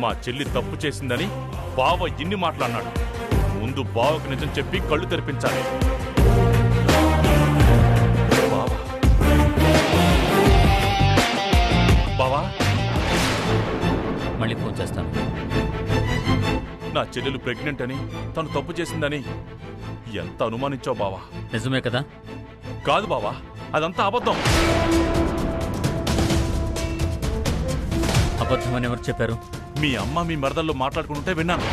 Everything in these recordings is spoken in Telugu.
మా చెల్లి తప్పు చేసిందని బావ ఇన్ని మాట్లాడినాడు. ముందు బావకు నిజం చెప్పి కళ్ళు తెరిపించాలి. బావా, మళ్ళీ ఫోన్ చేస్తాను. నా చెల్లెలు ప్రెగ్నెంట్ అని, తను తప్పు చేసిందని ఎంత అనుమానించావు బావా? నిజమే కదా? కాదు బావా, అదంతా అబద్ధం. అబద్ధమని ఎవరు చెప్పారు? మీ అమ్మ మీ మరదల్లో మాట్లాడుకుంటుంటే విన్నాను.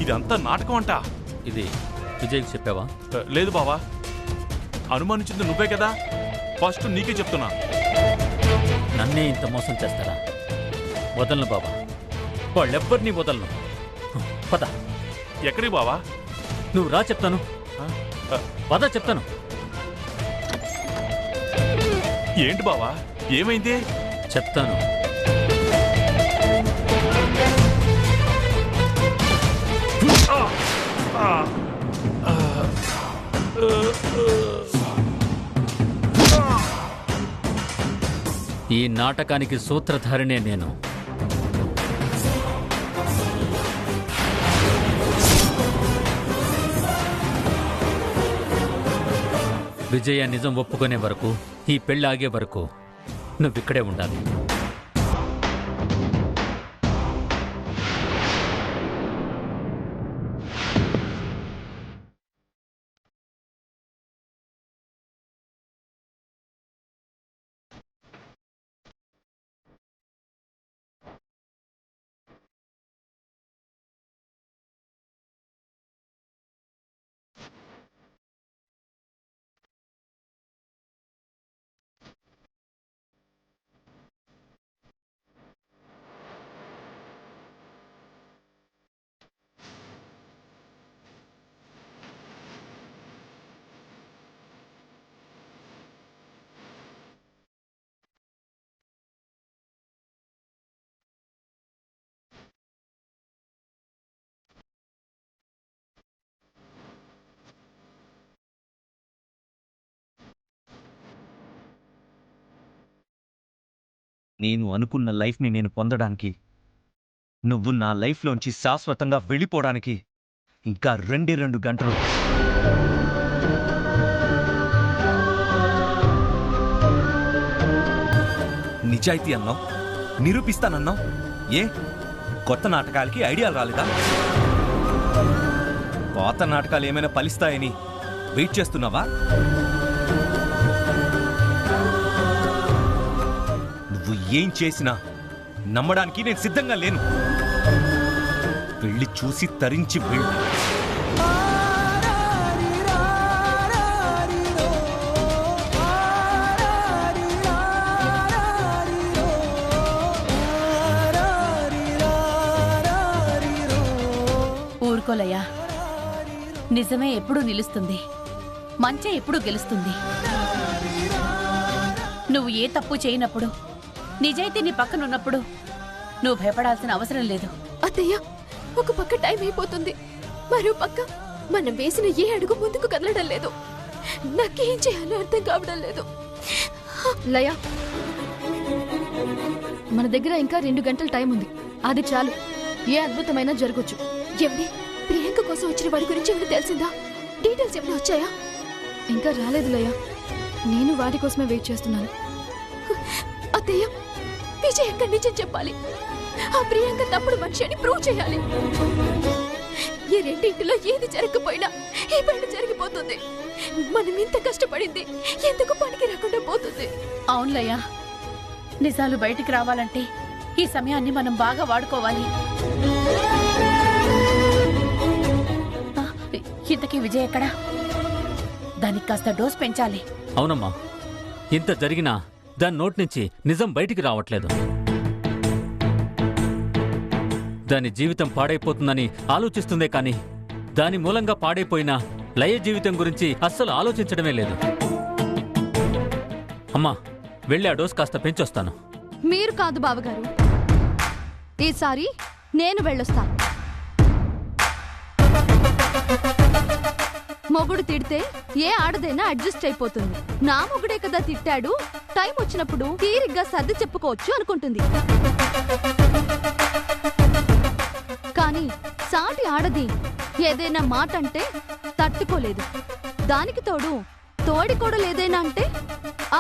ఇదంతా నాటకం అంట. ఇది విజయ్కి చెప్పావా? లేదు బావా, అనుమానించింది నువ్వే కదా. ఫస్ట్ నీకే చెప్తున్నా. నన్నే ఇంత మోసం చేస్తారా? వదలను బాబా, వాళ్ళెవ్వరినీ వదలను. పద. ఎక్కడికి బావా? నువ్వు రా చెప్తాను. పద చెప్తాను. ఏంటి బావా, ఏమైంది? చెప్తాను. ఈ నాటకానికి సూత్రధారినే నేను. విజయ నిజం ఒప్పుకునే వరకు, ఈ పెళ్లి ఆగే వరకు నువ్విక్కడే ఉండాలి. నేను అనుకున్న లైఫ్ని నేను పొందడానికి, నువ్వు నా లైఫ్లోంచి శాశ్వతంగా వెళ్ళిపోవడానికి ఇంకా 2 గంటలు. నిజాయితీ అన్నావు, నిరూపిస్తానన్నావు. ఏ కొత్త నాటకాలకి ఐడియాలు రాలేదా? పాత నాటకాలు ఏమైనా ఫలిస్తాయని వెయిట్ చేస్తున్నావా? నువ్వు ఏం చేసినా నమ్మడానికి నేను సిద్ధంగా లేను. వెళ్ళి చూసి తరించి వెళ్ళు. ఊరుకోలయ్యా, నిజమే ఎప్పుడూ నిలుస్తుంది, మంచే ఎప్పుడూ గెలుస్తుంది. నువ్వు ఏ తప్పు చేయనప్పుడు, నిజాయితీ నీ పక్కనున్నప్పుడు నువ్వు భయపడాల్సిన అవసరం లేదు. అత్తయ్య, ఒక పక్క టైం అయిపోతుంది, మరో పక్క మనం వేసిన ఏ అడుగు ముందుకు కదలడం లేదు. నాకేం చేయాలో అర్థం కావడం లేదు. లయ, మన దగ్గర ఇంకా 2 గంటల టైం ఉంది. అది చాలు, ఏ అద్భుతమైనా జరగచ్చు. ఏమిటి, ప్రియాంక కోసం వచ్చిన వాడి గురించి ఏమైనా తెలిసిందా? డీటెయిల్స్ ఏమైనా వచ్చాయా? ఇంకా రాలేదు లయ, నేను వాటి కోసమే వెయిట్ చేస్తున్నాను. అత్తయ్య, విజయ్ ఎక్కడి నుంచి చెప్పాలి? ఆ ప్రియాంక తప్పుడు మనిషి అని ప్రూవ్ చేయాలి. ఈ రెండింటిలో ఏది జరగకపోయినా ఈ పెళ్లి జరిగిపోతుంది. మనం ఇంత కష్టపడింది ఎందుకు పనికి రాకుండా పోతుంది? అవునులయ్యా, నిజాలు బయటికి రావాలంటే ఈ సమయాన్ని మనం బాగా వాడుకోవాలి. ఇంతకీ విజయ్ ఎక్కడా? దానికి కాస్త డోస్ పెంచాలి. అవునమ్మా, ఇంత జరిగినా దాని నోటి నుంచి నిజం బయటికి రావట్లేదు. దాని జీవితం పాడైపోతుందని ఆలోచిస్తుందే కానీ దాని మూలంగా పాడైపోయిన లయ జీవితం గురించి అస్సలు ఆలోచించడమే లేదు. అమ్మా, వెళ్ళి ఆ డోస్ కాస్త పెంచొస్తాను. మీరు కాదు బావగారు, ఈసారి నేను వెళ్ళొస్తాను. మొగుడు తిడితే ఏ ఆడదైనా అడ్జస్ట్ అయిపోతుంది. నా మొగుడే కదా తిట్టాడు, టైం వచ్చినప్పుడు తీరిగ్గా సర్ది చెప్పుకోవచ్చు అనుకుంటుంది. కానీ సాటి ఆడది ఏదైనా మాట అంటే తట్టుకోలేదు. దానికి తోడు తోడికోడలు ఏదైనా అంటే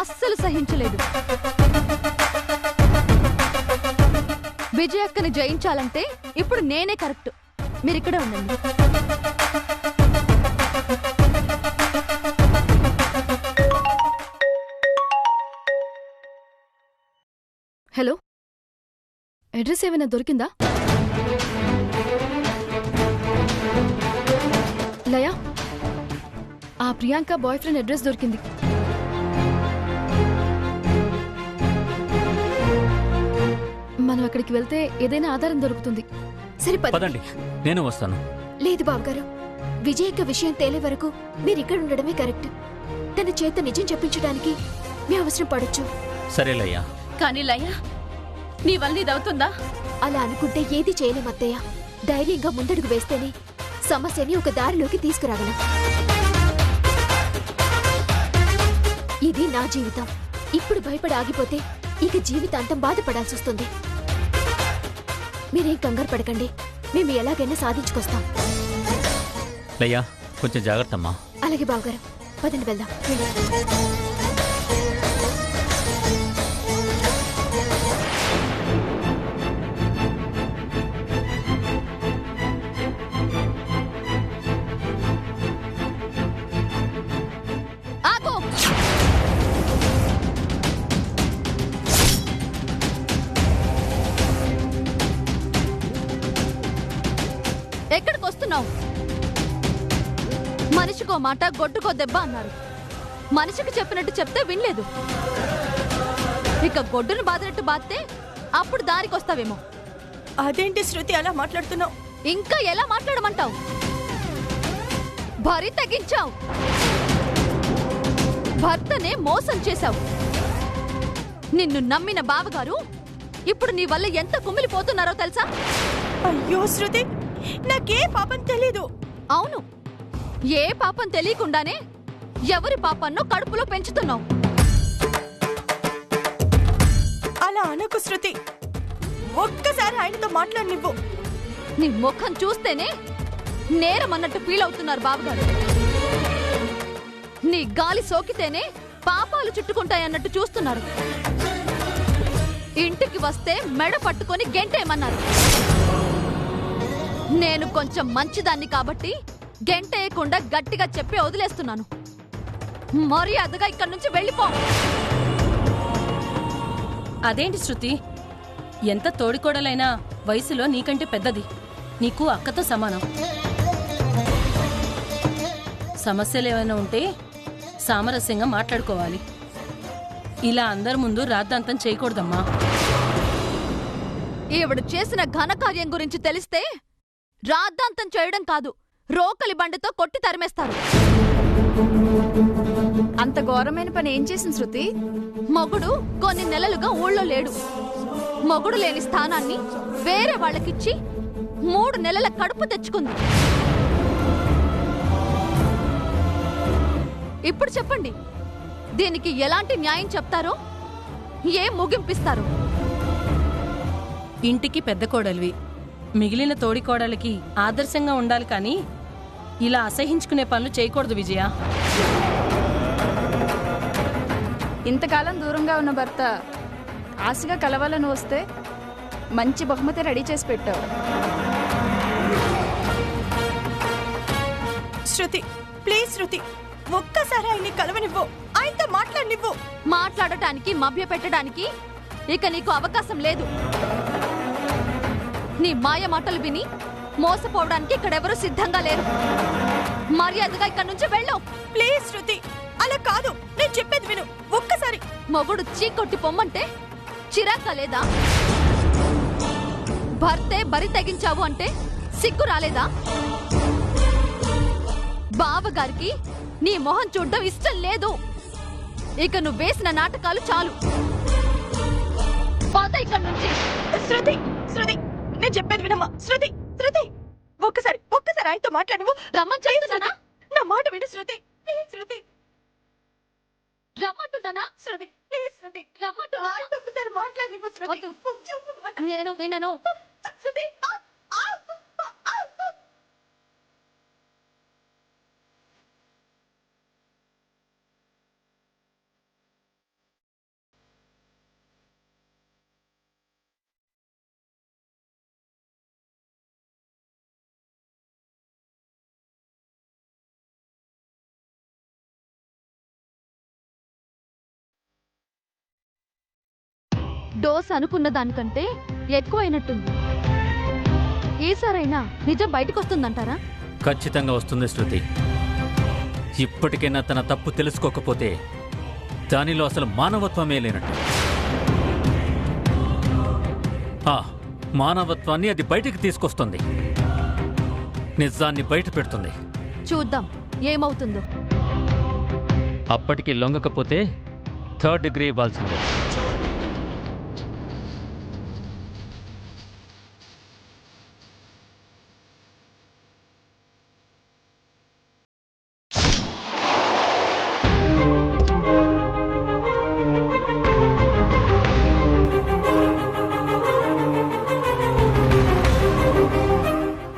అస్సలు సహించలేదు. విజయక్కని జయించాలంటే ఇప్పుడు నేనే కరెక్ట్. మీరిక్కడే ఉండండి. హలో, అడ్రస్ ఏమైనా దొరికిందా? లయ, ఆ ప్రియాంక బాయ్ ఫ్రెండ్ అడ్రస్ దొరికింది. మనం అక్కడికి వెళ్తే ఏదైనా ఆధారం దొరుకుతుంది. సరే పదండి, నేను వస్తాను. లేదు బావగారు, విజయక్క విషయం తేలే వరకు మీరు ఇక్కడ ఉండడమే కరెక్ట్. తన చేత నిజం చెప్పించడానికి మీ అవసరం పడొచ్చు. సరేలయ్యా. కానీ లయ, నీ వల్ల ఇది అవుతుందా? అలా అనుకుంటే ఏది చేయలేం అత్తయ్య. ధైర్యంగా ముందడుగు వేస్తేనే సమస్యని ఒక దారిలోకి తీసుకురాగలం. ఇది నా జీవితం. ఇప్పుడు భయపడి ఆగిపోతే ఇక జీవితాంతం బాధపడాల్సి వస్తుంది. మీరేం కంగారు పడకండి, మేము ఎలాగైనా సాధించుకొస్తాం. లయ్యా, కొంచెం జాగ్రత్త అమ్మా. అలాగే బావగారు, పదండి వెళ్దాం. ఆగు! ఎక్కడికి వస్తున్నావు? మనిషికో మాట గొడ్డుకో దెబ్బ అన్నారు. మనిషికి చెప్పినట్టు చెప్తే వినలేదు. ఇక గొడ్డును బాదినట్టు బాస్తే అప్పుడు దారికి వస్తావేమో. అదేంటి శృతి అలా మాట్లాడుతున్నావు? ఇంకా ఎలా మాట్లాడమంటావు? భరి తగ్గించావు. భర్తనే మోసం చేశావు. నిన్ను నమ్మిన బావగారు ఇప్పుడు నీ వల్ల ఎంత కుమిలిపోతున్నారో తెలుసా? అయ్యో శృతి, నాకే పాపం తెలీదు. అవును, ఏ పాపం తెలియకుండానే ఎవరి పాపన్నో కడుపులో పెంచుతున్నావు. అలా అనకు శృతి, ఒక్కసారి ఆయనతో మాట్లాడనివ్వు. నీ ముఖం చూస్తేనే నేరమన్నట్టు ఫీల్ అవుతున్నారు బావగారు. నీ గాలి సోకితేనే పాపాలు చుట్టుకుంటాయన్నట్టు చూస్తున్నారు. ఇంటికి వస్తే మెడ పట్టుకొని గెంటేయమన్నారు. నేను కొంచెం మంచిదాన్ని కాబట్టి గెంటేయకుండా గట్టిగా చెప్పి వదిలేస్తున్నాను. మర్యాదగా ఇక్కడి నుంచి వెళ్ళిపో. అదేంటి శృతి, ఎంత తోడికోడలైనా వయసులో నీకంటే పెద్దది. నీకు అక్కతో సమానం. సమస్యలు ఏమైనా ఉంటే సామరస్యంగా మాట్లాడుకోవాలి. ఇలా అందరి ముందు రాద్ధాంతం చేయకూడదమ్మా. ఈవిడ చేసిన ఘనకార్యం గురించి తెలిస్తే రాద్ధాంతం చేయడం కాదు, రోకలి బండితో కొట్టి తరిమేస్తారు. అంత ఘోరమైన పని ఏం చేసింది శృతి? మొగుడు కొన్ని నెలలుగా ఊళ్ళో లేడు. మొగుడు లేని స్థానాన్ని వేరే వాళ్ళకిచ్చి 3 నెలల కడుపు తెచ్చుకుంది. ఇప్పుడు చెప్పండి, దీనికి ఎలాంటి న్యాయం చెప్తారో, ఏం ముగింపిస్తారు? ఇంటికి పెద్ద కోడలివి, మిగిలిన తోడికోడలికి ఆదర్శంగా ఉండాలి. కానీ ఇలా అసహించుకునే పనులు చేయకూడదు విజయ. ఇంతకాలం దూరంగా ఉన్న భర్త ఆశగా కలవాలని వస్తే మంచి బహుమతి రెడీ చేసి పెట్టావు. శృతి ప్లీజ్ శృతి, ఒక్కసారి ఆయన్ని కలవనివ్వు, ఆయనతో మాట్లాడనివ్వు. మాట్లాడటానికి మభ్య పెట్టడానికి ఇక నీకు అవకాశం లేదు. నీ మాయ మాటలు విని మోసపోవడానికి ఇక్కడెవరూ సిద్ధంగా లేరు. మర్యాదగా ఇక్కడి నుంచి వెళ్ళు. ప్లీజ్ శృతి, అలా కాదు, నేను చెప్పేది విను ఒక్కసారి. మొగుడు చీకొట్టి పొమ్మంటే చిరాక లేదా? భర్తే బరి తెగించావు అంటే సిగ్గు రాలేదా? బావగారికి నీ మొహం చూడ్డం ఇష్టం లేదు. ఇక నువ్వు వేసిన నాటకాలు చాలు. పోత ఇక్కడి నుంచి. శృతి శృతి, నేను చెప్పేది వినమ్మా. శృతి శృతి, ఒక్కసారి ఆయనతో మాట్లాడవు. రమ్మని చెప్తున్నానా? నా మాట విను శృతి. Please Shruti. రమ్మంటున్నానా? శృతి ప్లీజ్ శృతి. ఒకసారి మాట్లాడిపో శృతి. నేను వినను. శృతి. డోస్ అనుకున్న దానికంటే ఎక్కువైనట్టుంది. ఏసారైనా నిజం బయటకు వస్తుందంటారా? ఖచ్చితంగా వస్తుంది శృతి. ఇప్పటికైనా తన తప్పు తెలుసుకోకపోతే దానిలో అసలు మానవత్వమే లేనట్టు. ఆ మానవత్వాన్ని అది బయటికి తీసుకొస్తుంది, నిజాన్ని బయట పెడుతుంది. చూద్దాం ఏమవుతుందో. అప్పటికి లొంగకపోతే 3rd డిగ్రీ ఇవ్వాల్సిందే.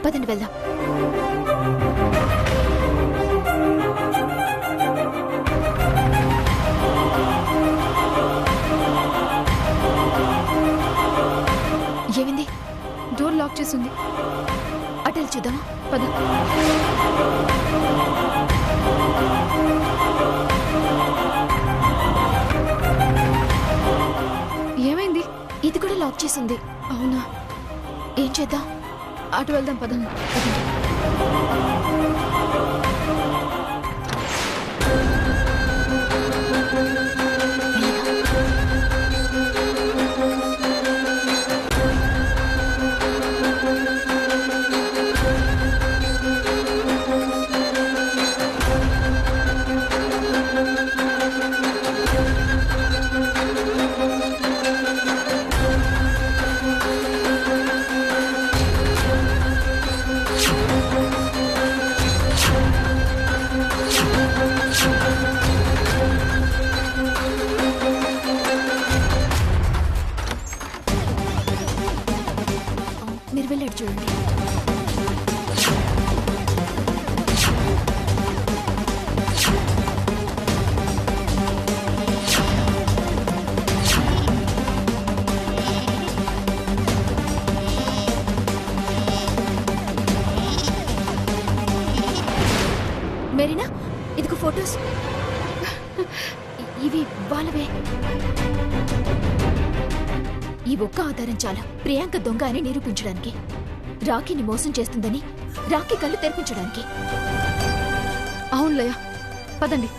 పదండి వెళ్దాం. ఏమింది? డోర్ లాక్ చేసింది. అటెల్ చూద్దామా? పద. ఏమైంది? ఇది కూడా లాక్ చేసింది. అవునా? ఏం చేద్దాం? అటు వెళ్దాం పదండి. మీరు వెళ్ళాడు చూడండి. మెరీనా, ఇదిగో ఫొటోస్. ఇవి వాళ్ళవే. ఈ ఒక్క ఆధారం చాలా ప్రియాంక దొంగ అని నిరూపించడానికి, రాఖీని మోసం చేస్తుందని రాఖీ కళ్ళు తెరిపించడానికి. అవునులయ్య, పదండి.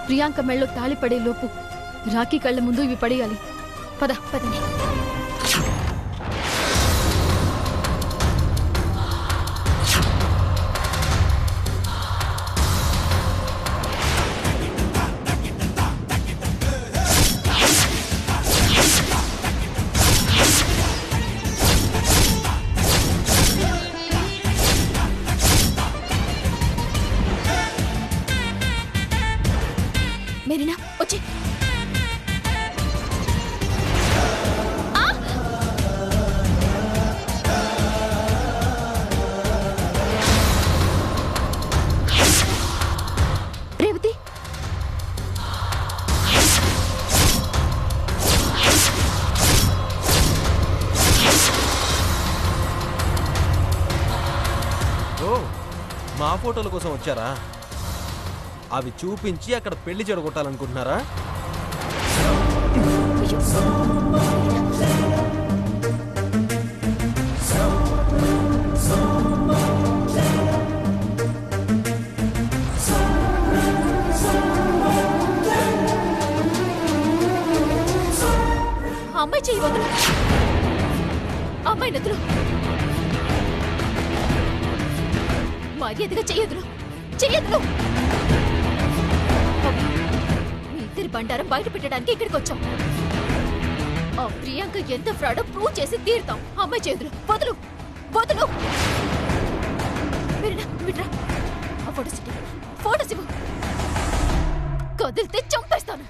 ప్రియాంక మెళ్ళో తాళి పడే లోపు రాఖీ కళ్ళ ముందు ఇవి పడేయాలి. పదండి. మెరీనా వచ్చి. రేవతి, ఓ మా ఫోటోల కోసం వచ్చారా? అవి చూపించి అక్కడ పెళ్లి చెడగొట్టాలనుకుంటున్నారా? అమ్మాయి చెయ్యి వదులు. అమ్మాయి నదులు. మర్యాదగా చెయ్యదులు. మీ ఇద్దరి బండారం బయట పెట్టడానికి ఇక్కడికి వచ్చాం. ఆ ప్రియాంక ఎంత ఫ్రాడో ప్రూవ్ చేసి తీరుతాం. అమ్మాయి చేతులు వదులు. ఫోటోస్ ఇవ్వు. ఫోటోస్ ఇవ్వు. కదిలితే చంపేస్తాను.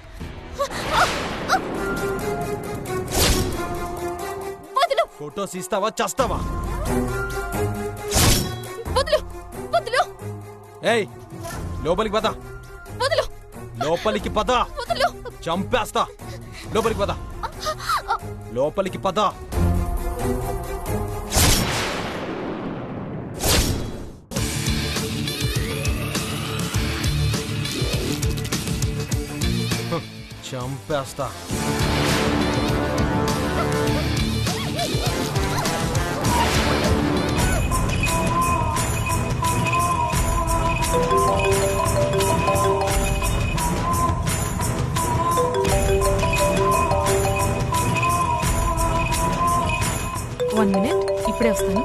వదులు. ఫోటోస్ ఇస్తావా చస్తావా? వదులు. వదులు. ఏయ్ లోపలికి పద. వదులు. లోపలికి పద. వదులు. చంపేస్తా. లోపలికి పద. లోపలికి పద. చంపేస్తా. వన్ మినిట్, ఇప్పుడే వస్తాను.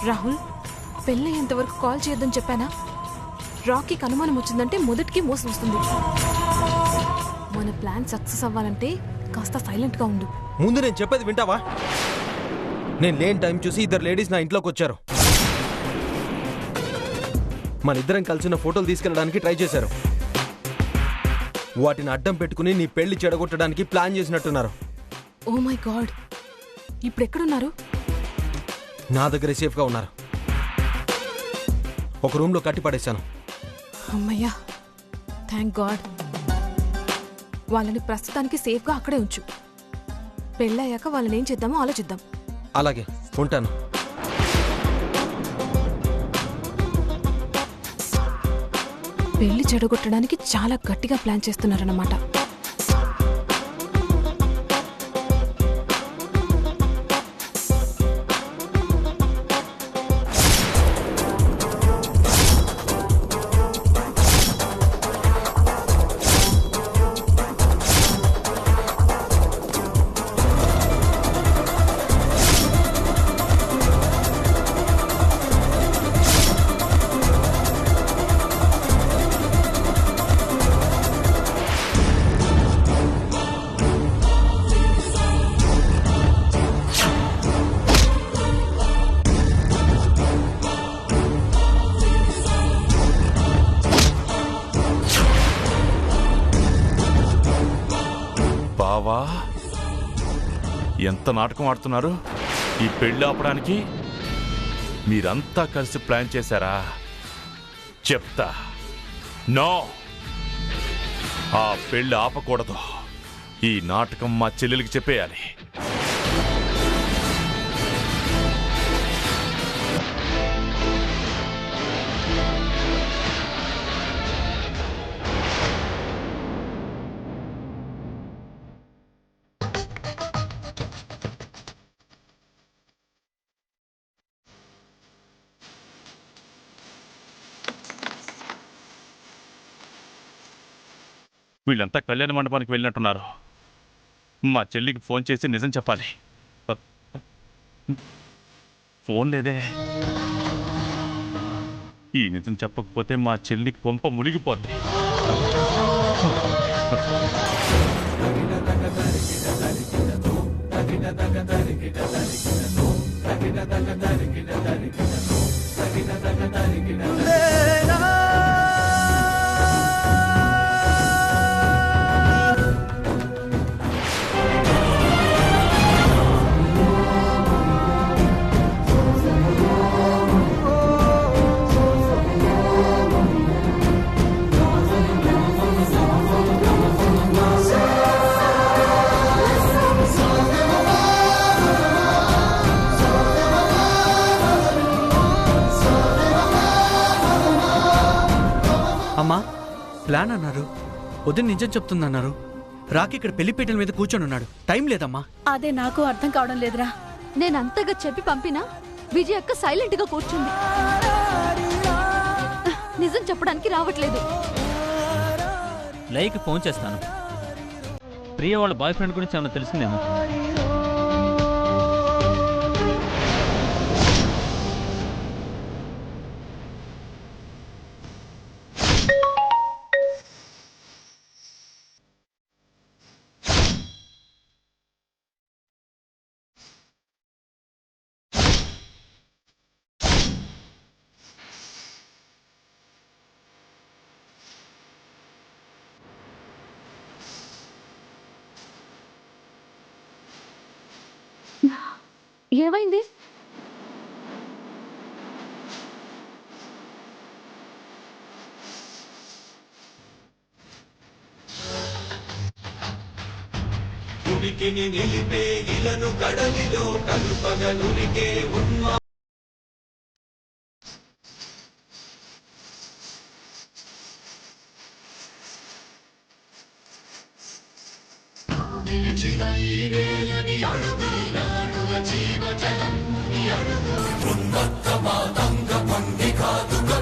రాహుల్, పెళ్ళయ్యేంతవరకు కాల్ చేయొద్దని చెప్పానా? రాకీకి అనుమానం వచ్చిందంటే మొదటికి మోసం వస్తుంది. మన ప్లాన్ సక్సెస్ అవ్వాలంటే కాస్త సైలెంట్గా ఉండు. ముందు నేను చెప్పేది వింటావా? నేను లేని టైం చూసి ఇద్దరు లేడీస్ నా ఇంట్లోకి వచ్చారు. మన ఇద్దరం కలిసిన ఫోటోలు తీసుకెళ్ళడానికి ట్రై చేశారు. వాటిని అడ్డం పెట్టుకుని నీ పెళ్లి చెడగొట్టడానికి ప్లాన్ చేసినట్టున్నారు. ఓ మై గాడ్, ఇప్పుడు ఎక్కడున్నారు? నా దగ్గరే సేఫ్గా ఉన్నారు. ఒక రూమ్లో కట్టి పడేశాను. అమ్మయ్యా, థ్యాంక్ గాడ్. వాళ్ళని ప్రస్తుతానికి సేఫ్గా అక్కడే ఉంచు. పెళ్ళయ్యాక వాళ్ళని ఏం చేద్దామో ఆలోచిద్దాం. అలాగే, ఉంటాను. పెళ్లి చెడగొట్టడానికి చాలా గట్టిగా ప్లాన్ చేస్తున్నారన్నమాట. బావా, ఎంత నాటకం ఆడుతున్నారు? ఈ పెళ్లి ఆపడానికి మీరంతా కలిసి ప్లాన్ చేశారా? చెప్తా. నో, ఆ పెళ్లి ఆపకూడదు. ఈ నాటకం మా చెల్లెలికి చెప్పేయాలి. వీళ్ళంతా కళ్యాణ మండపానికి వెళ్ళినట్టున్నారు. మా చెల్లికి ఫోన్ చేసి నిజం చెప్పాలి. ఫోన్ లేదే. ఈ నిజం చెప్పకపోతే మా చెల్లికి కొంప మునిగిపోద్ది. అమ్మా, ప్లాన్ అన్నారు, వదిన నిజం చెప్తుందన్నారు. రాకి ఇక్కడ పెళ్లిపీటల మీద కూర్చొని ఉన్నాడు. టైం లేదమ్మా. అదే నాకు అర్థం కావడం లేదురా. నేనంతగా చెప్పి పంపినా విజయ్ అక్క సైలెంట్ గా కూర్చుంది. నిజం చెప్పడానికి రావట్లేదు. లైకి ఫోన్ చేస్తాను. ప్రియ వాళ్ళ బాయ్ ఫ్రెండ్ గురించి ఏమైనా తెలిసిందేమో. ఏమైంది? ఉనికిని నిలిపే ఇలను కడలిలో కలుపగలునికే ఉన్మా ఉన్మత్త మాతంగ పంగి కాదుగా